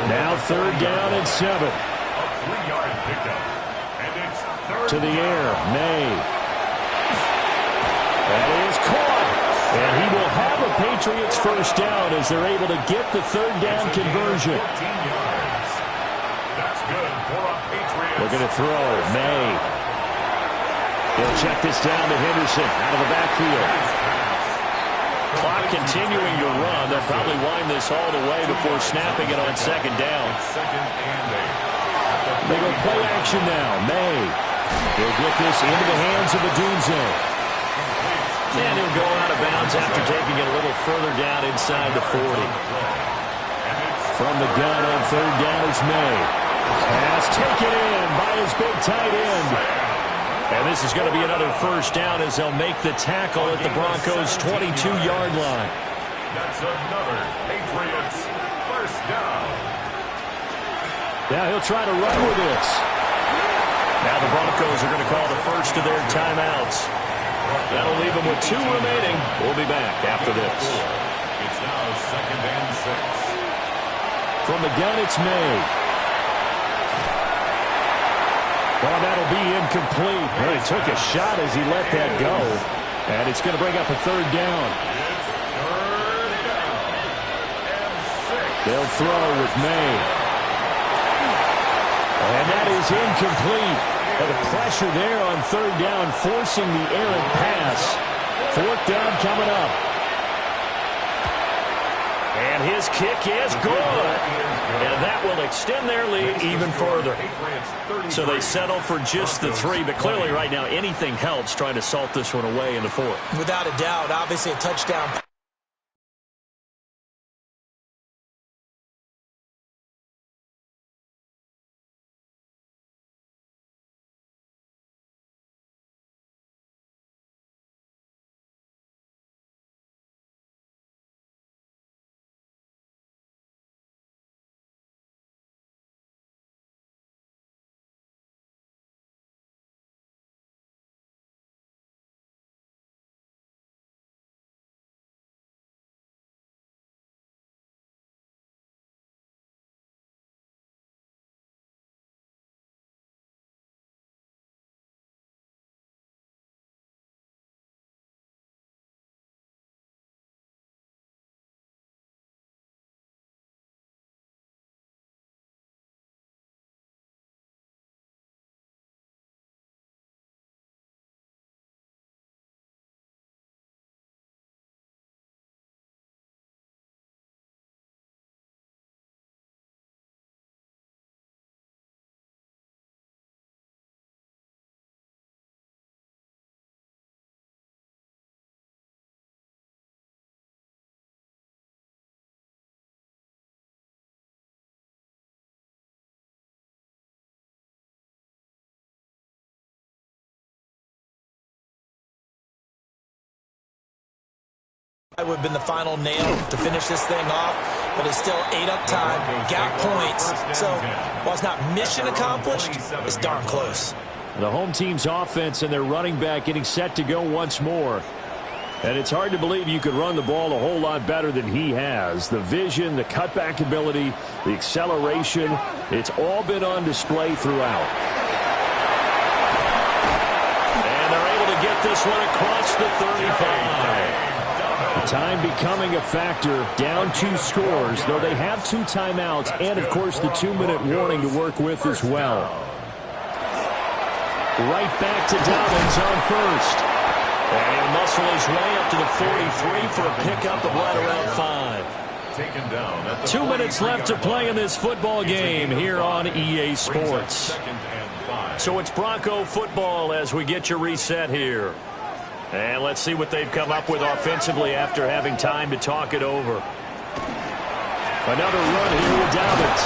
[SPEAKER 4] Now 3rd down and 7.
[SPEAKER 3] A 3-yard pickup. And it's 3rd
[SPEAKER 4] to the air, May. That is caught. And he will have a Patriots first down as they're able to get the 3rd down conversion.
[SPEAKER 3] 14 yards. That's good for a Patriots.
[SPEAKER 4] Looking to throw, May. He'll check this down to Henderson out of the backfield. Clock continuing to run. They'll probably wind this all the way before snapping it on 2nd down. They go play action now. May. He'll get this into the hands of Odunze. And he'll go out of bounds after taking it a little further down inside the 40. From the gun on 3rd down is May. Pass taken in by his big tight end. And this is going to be another first down as they'll make the tackle at the Broncos' 22-yard line.
[SPEAKER 3] That's another Patriots first down.
[SPEAKER 4] Now he'll try to run with this. Now the Broncos are going to call the first of their timeouts. That'll leave them with 2 remaining. We'll be back after this.
[SPEAKER 3] It's now 2nd and 6.
[SPEAKER 4] From the gun, it's May. Well, that'll be incomplete. Well, he took a shot as he let that go. And it's going to bring up a 3rd down.
[SPEAKER 3] It's 3rd down and 6.
[SPEAKER 4] They'll throw with May. And that is incomplete. But the pressure there on 3rd down, forcing the errant pass. 4th down coming up. And his kick is good. And that will extend their lead even further. So they settle for just the 3. But clearly right now anything helps trying to salt this one away in the 4th.
[SPEAKER 2] Without a doubt, obviously a touchdown. Would have been the final nail to finish this thing off, but it's still ate up time, got points. So while it's not mission accomplished, it's darn close.
[SPEAKER 4] The home team's offense and their running back getting set to go once more. And it's hard to believe you could run the ball a whole lot better than he has. The vision, the cutback ability, the acceleration, it's all been on display throughout. And they're able to get this one across the 35. Time becoming a factor, down 2 scores, though they have 2 timeouts and, of course, the 2-minute warning to work with as well. Right back to Dobbins on first. And he'll muscle his way up to the 43 for a pickup of right around 5.
[SPEAKER 3] taken down at the
[SPEAKER 1] 2 minutes left to play in this football game here on EA Sports.
[SPEAKER 3] Second and 5.
[SPEAKER 1] So it's Bronco football as we get you reset here. And let's see what they've come up with offensively after having time to talk it over. Another run here with Dobbins.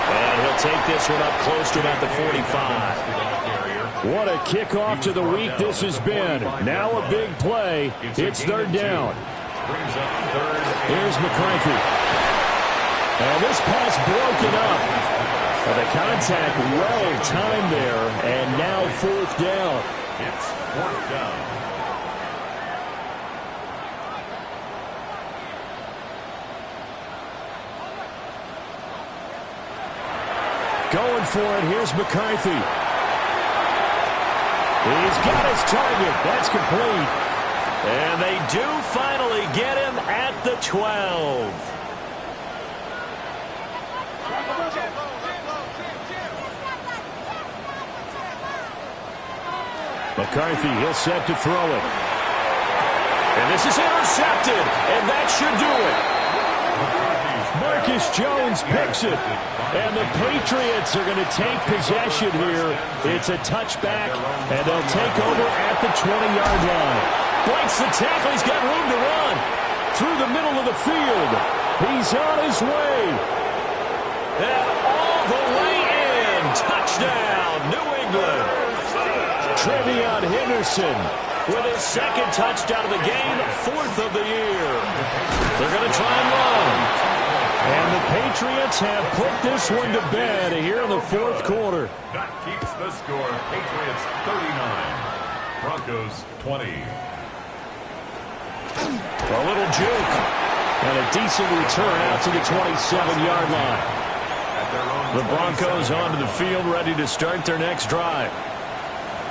[SPEAKER 1] And he'll take this one up close to about the 45. What a kickoff to the week this has been. Now a big play. It's third down. Here's McCarthy. And this pass broken up. And the contact well timed there. And now fourth down.
[SPEAKER 3] It's fourth down.
[SPEAKER 1] Going for it. Here's McCarthy. He's got his target. That's complete. And they do finally get him at the 12. McCarthy, he'll set to throw it. And this is intercepted. And that should do it. Marcus Jones picks it. And the Patriots are going to take possession here. It's a touchback, and they'll take over at the 20-yard line. Breaks the tackle. He's got room to run through the middle of the field. He's on his way. And all the way in. Touchdown, New England. Trevion Henderson with his second touchdown of the game, fourth of the year. They're going to try and run. And the Patriots have put this one to bed here in the fourth quarter.
[SPEAKER 3] That keeps the score. Patriots 39. Broncos 20.
[SPEAKER 1] A little juke. And a decent return out to the 27-yard line. The Broncos onto the field ready to start their next drive.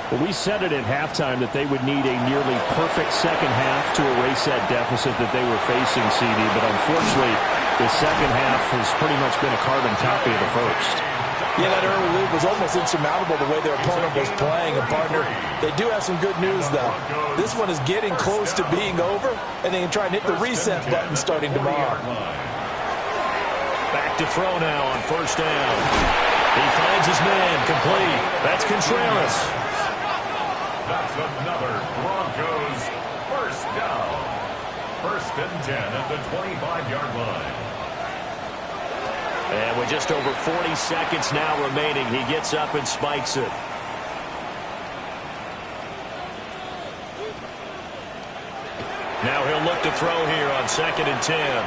[SPEAKER 1] Well, we said it at halftime that they would need a nearly perfect second half to erase that deficit that they were facing, CD. But unfortunately, the second half has pretty much been a carbon copy of the first.
[SPEAKER 2] Yeah, that early lead was almost insurmountable the way their opponent was playing. And, partner, they do have some good news, though. This one is getting close to being over, and they can try and hit the reset button starting tomorrow.
[SPEAKER 1] Back to throw now on first down. He finds his man, complete. That's Contreras.
[SPEAKER 3] That's another Broncos first down. First and 10 at the 25-yard line.
[SPEAKER 1] And with just over 40 seconds now remaining, he gets up and spikes it. Now he'll look to throw here on second and 10.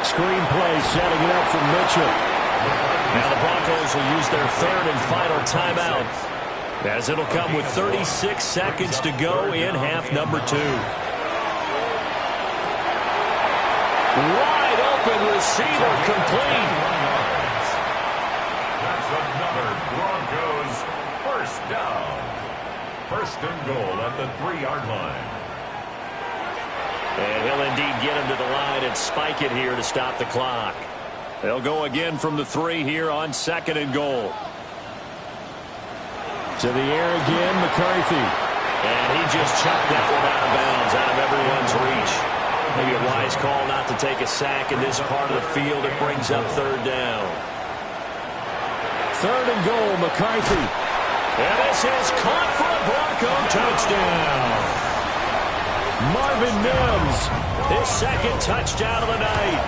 [SPEAKER 1] Screen play setting it up for Mitchell. Now the Broncos will use their third and final timeout, as it'll come with 36 seconds to go in half number 2. Wide open receiver, complete.
[SPEAKER 3] That's another Broncos first down. First and goal at the 3-yard line.
[SPEAKER 1] And he'll indeed get him to the line and spike it here to stop the clock. They'll go again from the 3 here on second and goal. To the air again, McCarthy. And he just chucked that one out of bounds, out of everyone's reach. Maybe a wise call not to take a sack in this part of the field. It brings up third down. Third and goal, McCarthy. And this is caught for a Bronco touchdown. Marvin Mims, his second touchdown of the night.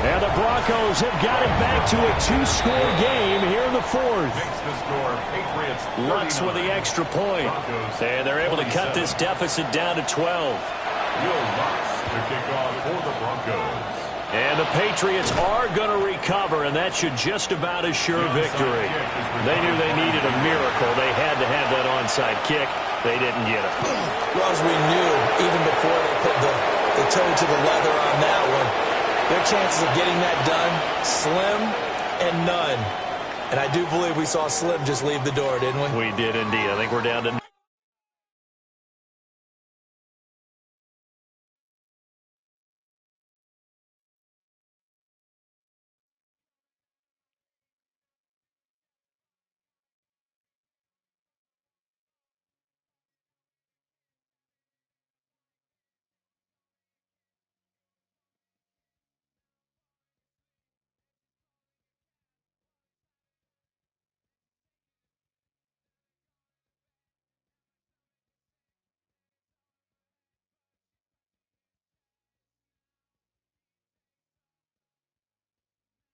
[SPEAKER 1] And the Broncos have got it back to a 2-score game here in the fourth.
[SPEAKER 3] Makes the score Patriots 39.
[SPEAKER 1] Lutz with the extra point. And they're able to cut this deficit down to 12.
[SPEAKER 3] Will Lutz to kick off for the Broncos.
[SPEAKER 1] And the Patriots are going to recover, and that should just about assure victory. They knew they needed a miracle. They had to have that onside kick. They didn't get it.
[SPEAKER 2] Well, as we knew, even before they put the toe to the leather on that one, their chances of getting that done, slim and none. And I do believe we saw Slim just leave the door, didn't we?
[SPEAKER 1] We did indeed. I think we're down to